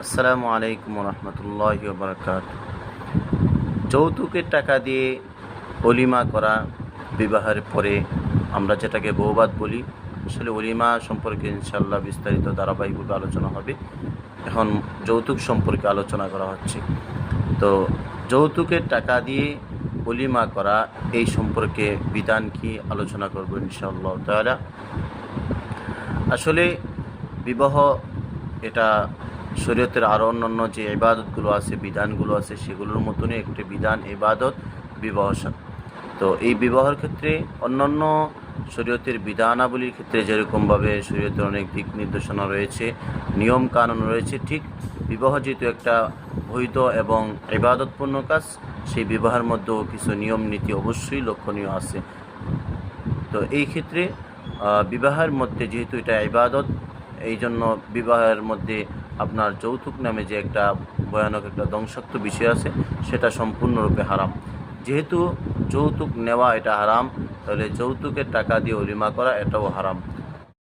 আসসালামু আলাইকুম রহমতুল্লাহি ওয়া বারাকাতুহু। যৌতুকের টাকা দিয়ে অলিমা করা, বিবাহের পরে আমরা যেটাকে বৌবাত বলি, আসলে অলিমা সম্পর্কে ইনশাআল্লাহ বিস্তারিত ধারাবাহিকভাবে আলোচনা হবে। এখন যৌতুক সম্পর্কে আলোচনা করা হচ্ছে। তো যৌতুকের টাকা দিয়ে অলিমা করা, এই সম্পর্কে বিধান কি আলোচনা করব ইনশাআল্লাহ তাআলা। আসলে বিবাহ এটা শরীয়তের আরও অন্যান্য যে ইবাদতগুলো আছে, বিধানগুলো আছে, সেগুলোর মতনই একটি বিধান, ইবাদত, বিবাহ। তো এই বিবাহের ক্ষেত্রে অন্যান্য শরীয়তের বিধানাবলীর ক্ষেত্রে যেরকমভাবে শরীয়তের অনেক দিক নির্দেশনা রয়েছে, নিয়ম কানুন রয়েছে, ঠিক বিবাহ যেহেতু একটা বৈধ এবং ইবাদতপূর্ণ কাজ, সেই বিবাহের মধ্যেও কিছু নিয়ম নীতি অবশ্যই লক্ষণীয় আছে। তো এই ক্ষেত্রে বিবাহের মধ্যে যেহেতু এটা ইবাদত, এই জন্য বিবাহের মধ্যে আপনার যৌতুক নামে যে একটা ভয়ানক একটা ধ্বংসাত্মক বিষয় আছে, সেটা সম্পূর্ণরূপে হারাম। যেহেতু যৌতুক নেওয়া এটা হারাম, তাহলে যৌতুকের টাকা দিয়ে অলিমা করা এটাও হারাম।